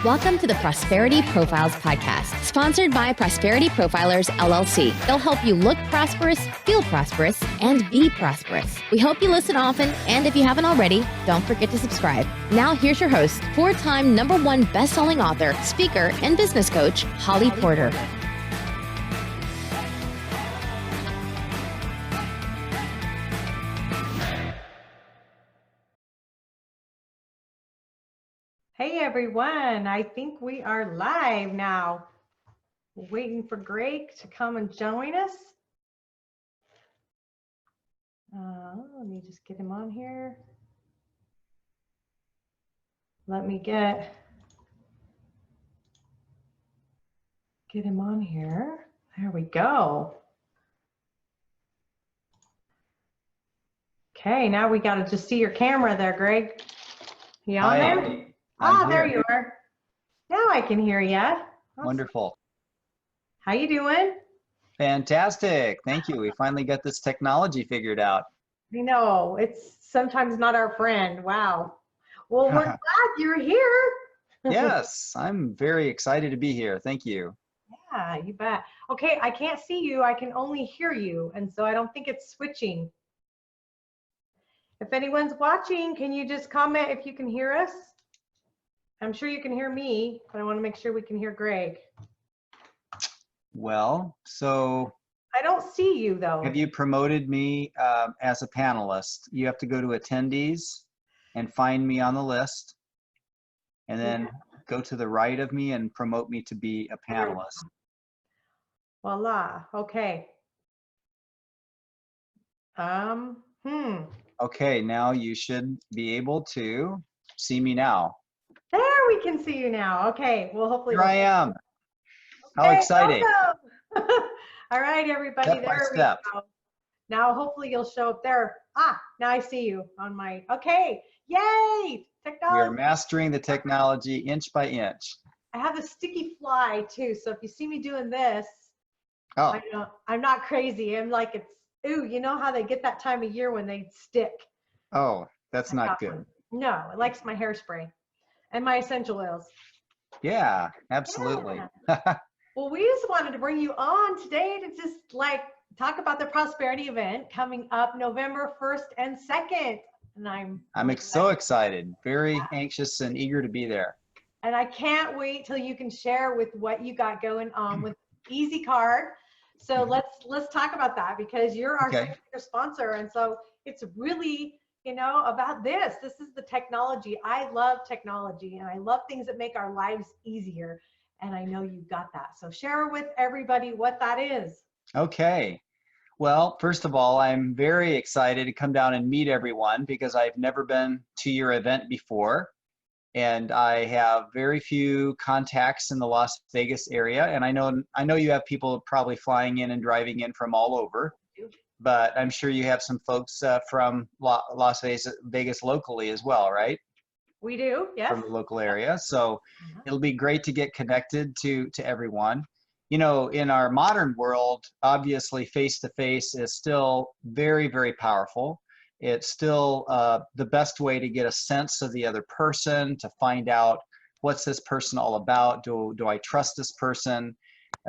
Welcome to the Prosperity Profiles podcast, sponsored by Prosperity Profilers, LLC. They'll help you look prosperous, feel prosperous, and be prosperous. We hope you listen often, and if you haven't already, don't forget to subscribe. Now, here's your host, four-time #1 best-selling author, speaker, and business coach, Holly Porter. Hey everyone, I think we are live now. Waiting for Greg to come and join us. Let me just get him on here. Let me get him on here. There we go. Okay, now we got to just see your camera there, Greg. You on there? There you are. Now I can hear you. Awesome. Wonderful. How you doing? Fantastic. Thank you. We finally got this technology figured out. I know. It's sometimes not our friend. Wow. Well, we're glad you're here. Yes, I'm very excited to be here. Thank you. Yeah, you bet. Okay, I can't see you. I can only hear you. And so I don't think it's switching. If anyone's watching, can you just comment if you can hear us? I'm sure you can hear me, but I want to make sure we can hear Greg. Well, so I don't see you though. have you promoted me as a panelist? You have to go to attendees and find me on the list, and then go to the right of me and promote me to be a panelist. Voila. Okay. Okay, now you should be able to see me now. There, we can see you now. Okay, well, hopefully. Here I am. Okay, How exciting. welcome. All right, everybody, Step by there we step. go. Now, hopefully you'll show up there. Now I see you on my, okay, yay, We technology. are mastering the technology inch by inch. I have a sticky fly too, so if you see me doing this, Oh, I'm not crazy. I'm like, ooh, you know how they get that time of year when they stick? oh, that's not good. No, it likes my hairspray and my essential oils. Yeah, absolutely. Yeah. Well, we just wanted to bring you on today to just talk about the prosperity event coming up November 1st and 2nd. And I'm so excited, very anxious and eager to be there. And I can't wait till you can share with what you got going on with EZcard. So let's talk about that, because you're our sponsor. And so it's really, about this. This is the technology. I love technology, and I love things that make our lives easier. And I know you got that. So share with everybody what that is. Okay. Well, first of all, I'm very excited to come down and meet everyone, because I've never been to your event before. And I have very few contacts in the Las Vegas area. And I know you have people probably flying in and driving in from all over. But I'm sure you have some folks from Las Vegas locally as well, right? We do, yes. From the local area. So it'll be great to get connected to everyone. In our modern world, obviously face-to-face is still very, very powerful. It's still the best way to get a sense of the other person, to find out what's this person all about. Do I trust this person?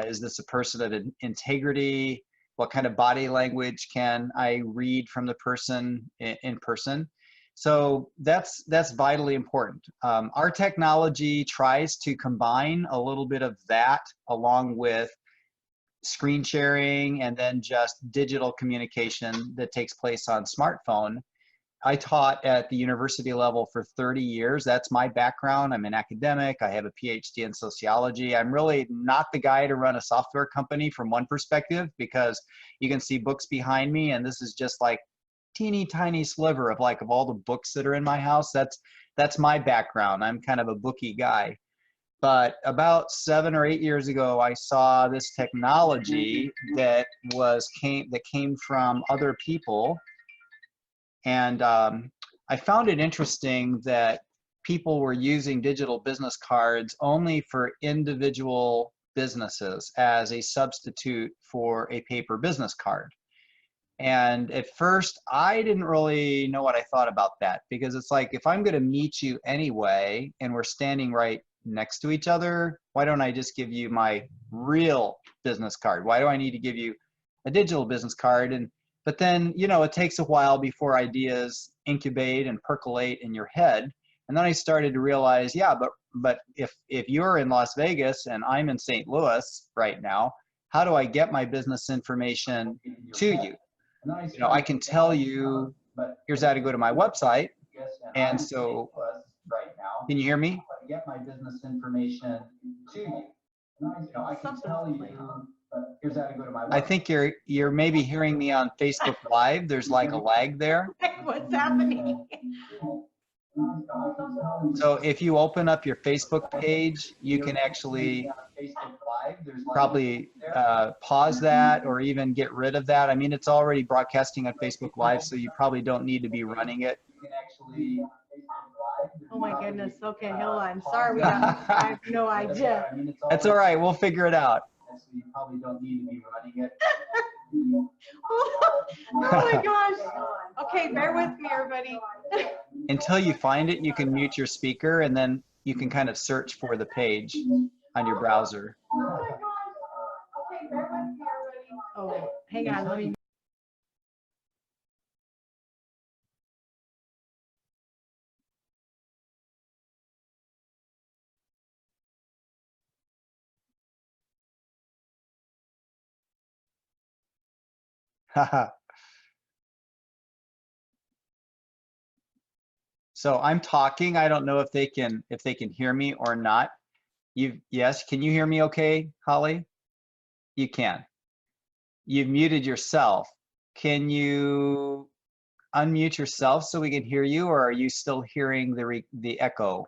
Is this a person of integrity? What kind of body language can I read from the person in person? So that's vitally important. Our technology tries to combine a little bit of that along with screen sharing and then just digital communication that takes place on smartphone. I taught at the university level for 30 years. That's my background. I'm an academic. I have a Ph.D. in sociology. I'm really not the guy to run a software company from one perspective, because you can see books behind me, and this is just like teeny tiny sliver of all the books that are in my house. That's my background. I'm kind of a bookie guy. But about 7 or 8 years ago, I saw this technology that came from other people. And I found it interesting that people were using digital business cards only for individual businesses as a substitute for a paper business card. And at first, I didn't really know what I thought about that, because it's like, if I'm going to meet you anyway, and we're standing right next to each other? Why don't I just give you my real business card? Why do I need to give you a digital business card? But then, you know, it takes a while before ideas incubate and percolate in your head. And then I started to realize, yeah, but if you're in Las Vegas and I'm in St. Louis right now, how do I get my business information to you? You know, I can tell you, here's how to go to my website. And so, can you hear me? Get my business information to you. You know, I can tell you, here's how to go to my website. I think you're maybe hearing me on Facebook Live. There's like a lag there. What's happening? So if you open up your Facebook page, you can actually probably pause that or even get rid of that. I mean, it's already broadcasting on Facebook Live, so you probably don't need to be running it. Oh my goodness. Okay, hold on. Sorry, I have no idea. That's all right. We'll figure it out. You probably don't need to be running it. Oh my gosh. Okay, bear with me, everybody. Until you find it, you can mute your speaker, and then you can kind of search for the page on your browser. Oh my gosh. Okay, bear with me, everybody. Oh, hang on. Let me. So I'm talking. I don't know if they can hear me or not. Yes, can you hear me okay, Holly? You can. You've muted yourself. Can you unmute yourself so we can hear you, or are you still hearing the echo?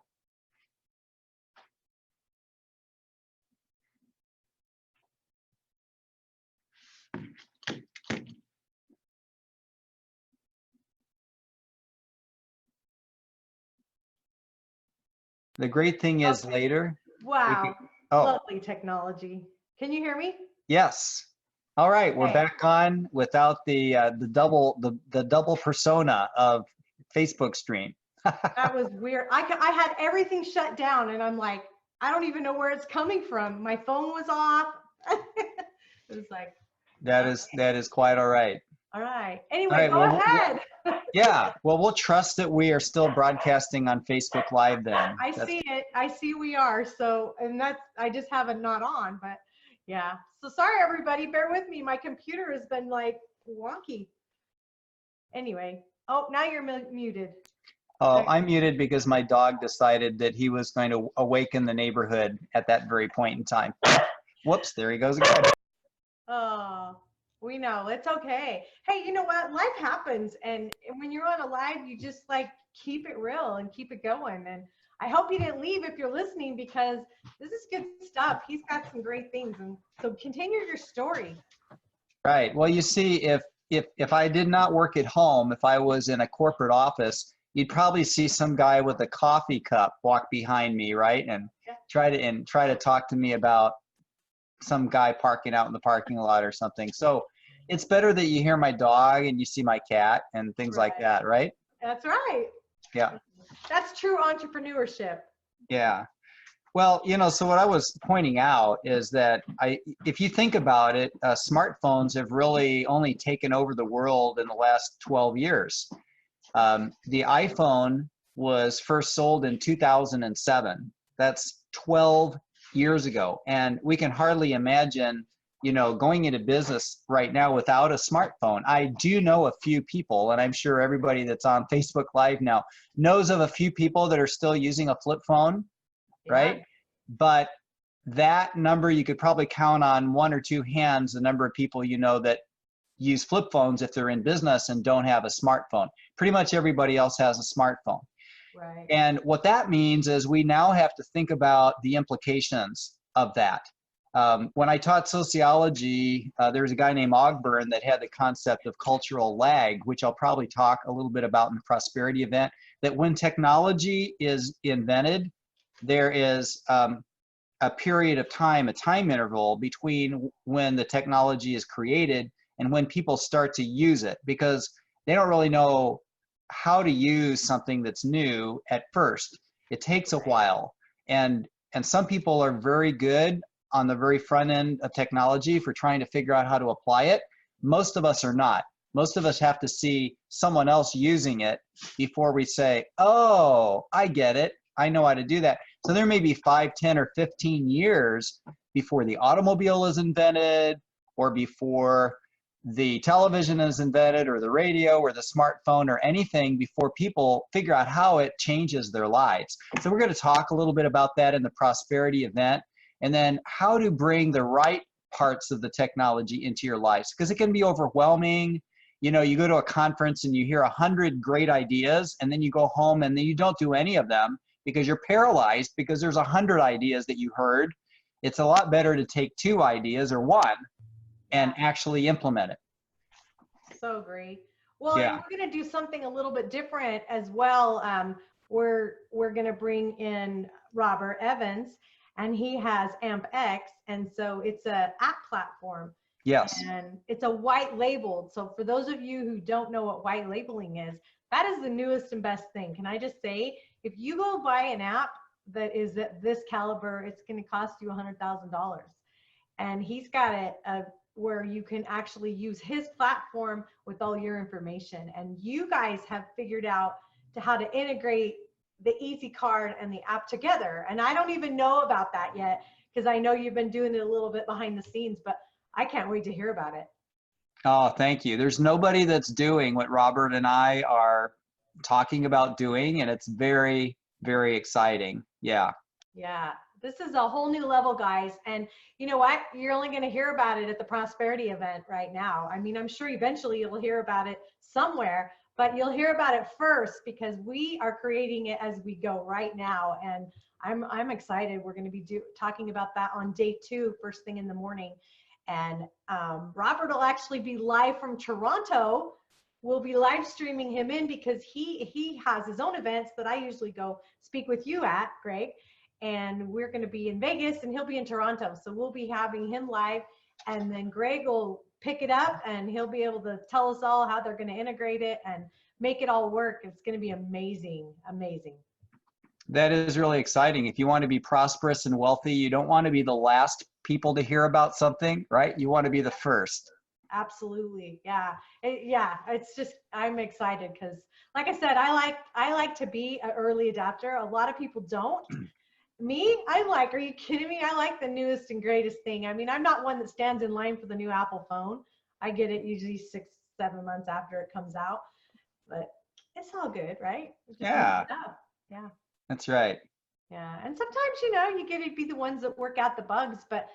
The great thing is later. Wow. Oh. Lovely technology. Can you hear me? Yes. All right, okay. We're back on without the double persona of Facebook stream. That was weird. I had everything shut down, and I'm like, I don't even know where it's coming from. My phone was off. It was like. That is quite all right. All right. Anyway, go ahead. Yeah. Well, we'll trust that we are still broadcasting on Facebook Live then. I see it. I see we are. So, and that's, I just have it not on, but yeah. So sorry, everybody. Bear with me. My computer has been like wonky. Anyway. Oh, now you're muted. Oh, I'm muted because my dog decided that he was going to awaken the neighborhood at that very point in time. Whoops, there he goes again. Oh. We know, it's okay. Hey, you know what? Life happens, and when you're on a live, you just like keep it real and keep it going. And I hope you didn't leave if you're listening, because this is good stuff. He's got some great things, and so continue your story. Right. Well, you see, if I did not work at home, if I was in a corporate office, you'd probably see some guy with a coffee cup walk behind me, right, and try to talk to me about some guy parking out in the parking lot or something. So it's better that you hear my dog and you see my cat and things like that, right? That's right. Yeah. That's true entrepreneurship. Yeah. Well, you know, so what I was pointing out is that if you think about it, smartphones have really only taken over the world in the last 12 years. The iPhone was first sold in 2007. That's 12 years ago. And we can hardly imagine, you know, going into business right now without a smartphone. I do know a few people, and I'm sure everybody that's on Facebook Live now knows of a few people that are still using a flip phone, right? But that number, you could probably count on one or two hands the number of people you know that use flip phones if they're in business and don't have a smartphone. Pretty much everybody else has a smartphone. Right. And what that means is we now have to think about the implications of that. When I taught sociology, there was a guy named Ogburn that had the concept of cultural lag, which I'll probably talk a little bit about in the prosperity event, that when technology is invented, there is a period of time, a time interval between when the technology is created and when people start to use it, because they don't really know how to use something that's new at first. It takes a while. And And some people are very good on the very front end of technology for trying to figure out how to apply it. Most of us are not. Most of us have to see someone else using it before we say, oh, I get it. I know how to do that. So there may be 5, 10, or 15 years before the automobile is invented, or before the television is invented, or the radio, or the smartphone, or anything, before people figure out how it changes their lives. So we're going to talk a little bit about that in the prosperity event, and then how to bring the right parts of the technology into your lives, because it can be overwhelming. You know, you go to a conference and you hear 100 great ideas, and then you go home and then you don't do any of them because you're paralyzed because there's 100 ideas that you heard. It's a lot better to take 2 ideas or 1 and actually implement it. So great. Well, Yeah. and we're going to do something a little bit different as well. We're going to bring in Robert Evans, and he has AmpX, and so it's a app platform. Yes. And it's a white labeled. So for those of you who don't know what white labeling is, that is the newest and best thing. Can I just say, if you go buy an app that is at this caliber, it's going to cost you $100,000. And he's got it where you can actually use his platform with all your information. And you guys have figured out how to integrate the EZcard and the app together. And I don't even know about that yet, because I know you've been doing it a little bit behind the scenes, but I can't wait to hear about it. Oh, thank you. There's nobody that's doing what Robert and I are talking about doing, and it's very, very exciting. Yeah. Yeah. This is a whole new level, guys. And you know what? You're only going to hear about it at the prosperity event right now. I mean, I'm sure eventually you'll hear about it somewhere, but you'll hear about it first because we are creating it as we go right now. And I'm excited. We're going to be talking about that on day 2, first thing in the morning. And Robert will actually be live from Toronto. We'll be live streaming him in because he has his own events that I usually go speak with you at, Greg. And we're going to be in Vegas and he'll be in Toronto. So we'll be having him live, and then Greg will pick it up and he'll be able to tell us all how they're going to integrate it and make it all work. It's going to be amazing, amazing. That is really exciting. If you want to be prosperous and wealthy, you don't want to be the last people to hear about something, right? You want to be the first. Absolutely. Yeah. It's just, I'm excited because like I said, I like to be an early adopter. A lot of people don't. Me, are you kidding me? I like the newest and greatest thing. I mean, I'm not one that stands in line for the new Apple phone. I get it usually 6-7 months after it comes out, but it's all good, right? Yeah. Yeah. That's right. Yeah. And sometimes, you get to be the ones that work out the bugs, but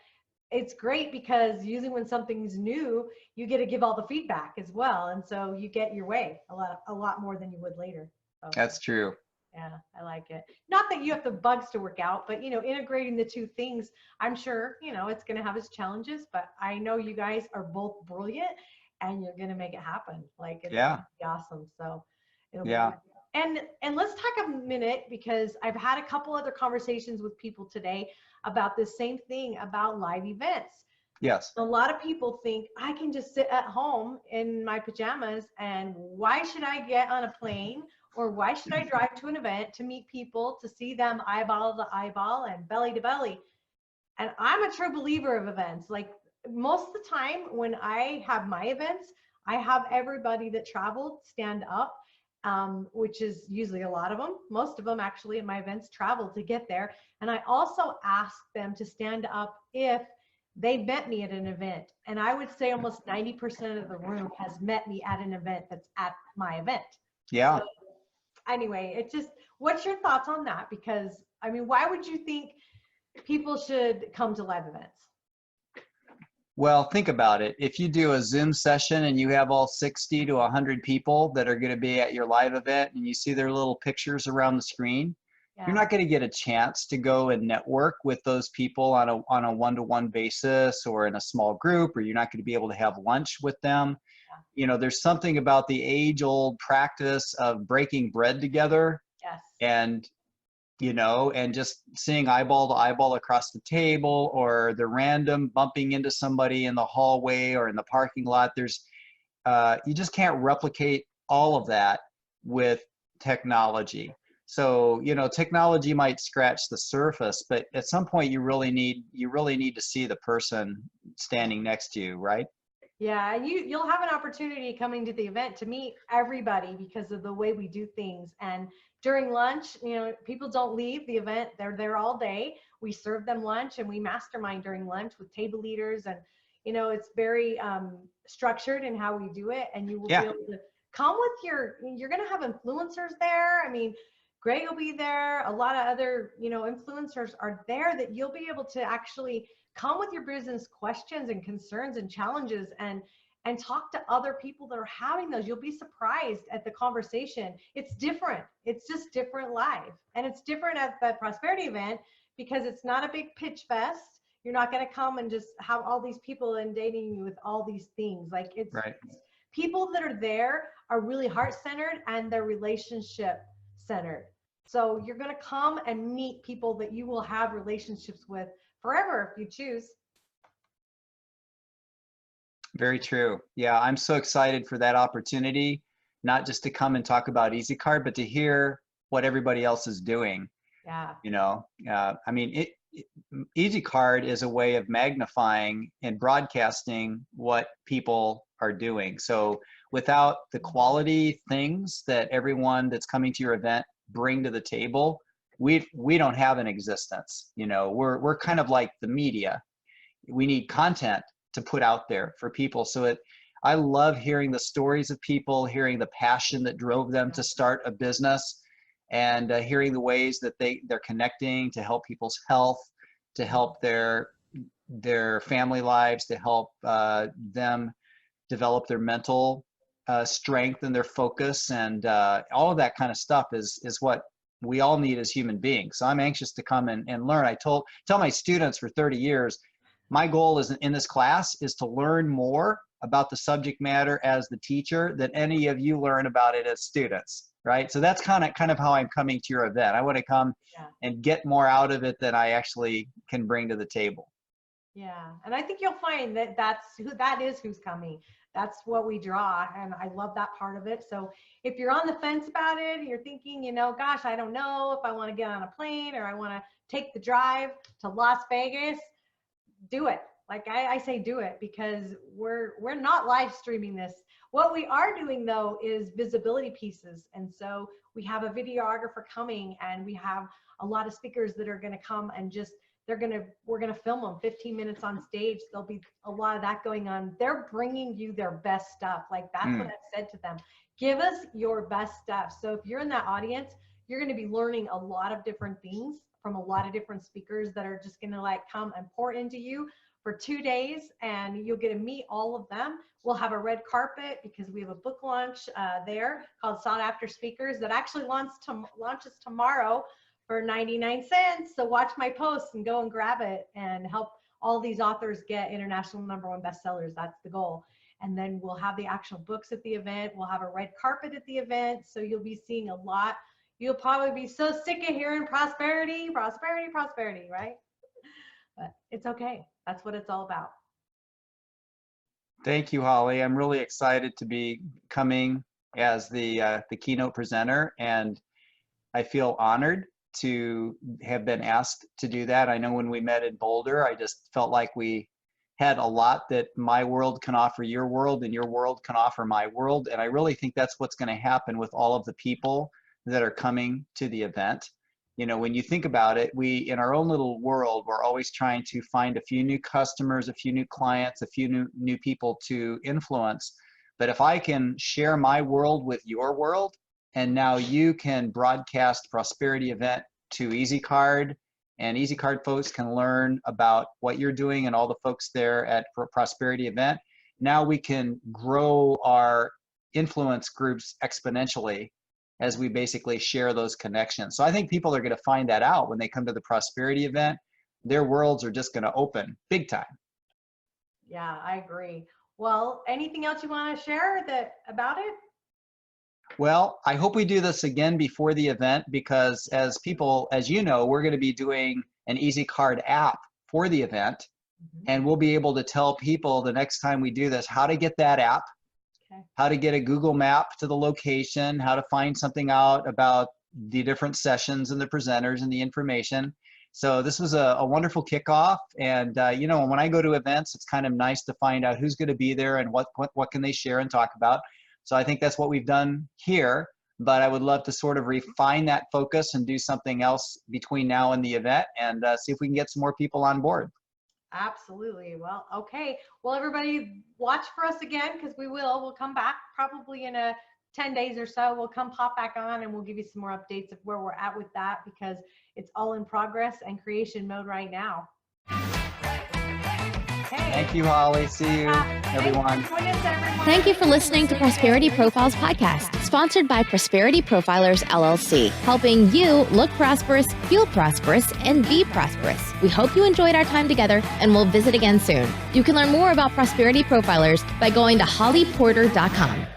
it's great because usually when something's new, you get to give all the feedback as well. And so you get your way a lot more than you would later. So, That's true. yeah, I like it. Not that you have the bugs to work out, but integrating the 2 things, I'm sure, it's going to have its challenges, but I know you guys are both brilliant and you're going to make it happen. Like, it's going to be awesome. So it'll be great. And let's talk a minute, because I've had a couple other conversations with people today about this same thing about live events. Yes. A lot of people think I can just sit at home in my pajamas, and why should I get on a plane, or why should I drive to an event to meet people, to see them eyeball to eyeball and belly to belly? And I'm a true believer of events. Like, most of the time when I have my events, I have everybody that traveled stand up, which is usually a lot of them. Most of them actually in my events travel to get there. And I also ask them to stand up if they met me at an event. And I would say almost 90% of the room has met me at an event that's at my event. Yeah. So anyway, what's your thoughts on that? Because, I mean, why would you think people should come to live events? Well, think about it. If you do a Zoom session and you have all 60 to 100 people that are going to be at your live event, and you see their little pictures around the screen, you're not going to get a chance to go and network with those people on a one-to-one basis or in a small group, or you're not going to be able to have lunch with them. There's something about the age-old practice of breaking bread together. Yes. And just seeing eyeball to eyeball across the table, or the random bumping into somebody in the hallway or in the parking lot. You just can't replicate all of that with technology. So, you know, technology might scratch the surface, but at some point you really need to see the person standing next to you, right? Yeah, you'll have an opportunity coming to the event to meet everybody because of the way we do things. And during lunch, you know, people don't leave the event. They're there all day. We serve them lunch and we mastermind during lunch with table leaders. And, you know, it's very structured in how we do it. And you will be able to come with you're going to have influencers there. I mean, Greg will be there. A lot of other, you know, influencers are there that you'll be able to actually come with your business questions and concerns and challenges and talk to other people that are having those. You'll be surprised at the conversation. It's different. It's just different live. And it's different at the prosperity event because it's not a big pitch fest. You're not going to come and just have all these people inundating you with all these things. Like it's right. People that are there are really heart-centered and they're relationship-centered. So you're going to come and meet people that you will have relationships with forever if you choose. Very true. Yeah, I'm so excited for that opportunity, not just to come and talk about EZcard, but to hear what everybody else is doing. Yeah. You know, I mean, EZcard is a way of magnifying and broadcasting what people are doing. So without the quality things that everyone that's coming to your event bring to the table, we don't have an existence. You know, we're kind of like the media. We need content to put out there for people. So I love hearing the stories of people, hearing the passion that drove them to start a business, and hearing the ways that they're connecting to help people's health, to help their family lives, to help them develop their mental strength and their focus, and all of that kind of stuff is what we all need as human beings. So I'm anxious to come and learn. I tell my students for 30 years, my goal is in this class is to learn more about the subject matter as the teacher than any of you learn about it as students, right? So that's kind of how I'm coming to your event. I want to come and get more out of it than I actually can bring to the table. Yeah, and I think you'll find that that is who's coming. That's what we draw, and I love that part of it. So if you're on the fence about it, you're thinking, you know, gosh, I don't know if I want to get on a plane or I want to take the drive to Las Vegas, do it. Like I say, do it, because we're not live streaming this. What we are doing though is visibility pieces, and so we have a videographer coming, and we have a lot of speakers that are going to come and just we're going to film them 15 minutes on stage. There'll be a lot of that going on. They're bringing you their best stuff. Like that's what I've said to them. Give us your best stuff. So if you're in that audience, you're going to be learning a lot of different things from a lot of different speakers that are just going to like come and pour into you for 2 days, and you'll get to meet all of them. We'll have a red carpet because we have a book launch there called Sought After Speakers that actually launches tomorrow for 99 cents. So watch my posts and go and grab it and help all these authors get international #1 bestsellers. That's the goal. And then we'll have the actual books at the event. We'll have a red carpet at the event. So you'll be seeing a lot. You'll probably be so sick of hearing prosperity, prosperity, prosperity, right? But it's okay. That's what it's all about. Thank you, Holly. I'm really excited to be coming as the keynote presenter, and I feel honored to have been asked to do that. I know when we met in Boulder, I just felt like we had a lot that my world can offer your world and your world can offer my world. And I really think that's what's going to happen with all of the people that are coming to the event. You know, when you think about it, we, in our own little world, we're always trying to find a few new customers, a few new clients, a few new people to influence. But if I can share my world with your world, and now you can broadcast prosperity event to EZcard, and EZcard folks can learn about what you're doing and all the folks there at prosperity event. Now we can grow our influence groups exponentially as we basically share those connections. So I think people are going to find that out when they come to the prosperity event. Their worlds are just going to open big time. Yeah, I agree. Well, anything else you want to share about it? Well, I hope we do this again before the event, because as you know, we're going to be doing an EZcard app for the event, and we'll be able to tell people the next time we do this how to get that app, how to get a Google map to the location, how to find something out about the different sessions and the presenters and the information. So this was a wonderful kickoff. And, you know, when I go to events, it's kind of nice to find out who's going to be there and what can they share and talk about. So I think that's what we've done here, but I would love to sort of refine that focus and do something else between now and the event and see if we can get some more people on board. Absolutely. Well, okay. Well, everybody watch for us again, because we'll come back probably in 10 days or so. We'll come pop back on and we'll give you some more updates of where we're at with that, because it's all in progress and creation mode right now. Okay. Thank you, Holly. See you, everyone. Thank you for listening to Prosperity Profiles Podcast, sponsored by Prosperity Profilers, LLC, helping you look prosperous, feel prosperous, and be prosperous. We hope you enjoyed our time together, and we'll visit again soon. You can learn more about Prosperity Profilers by going to hollyporter.com.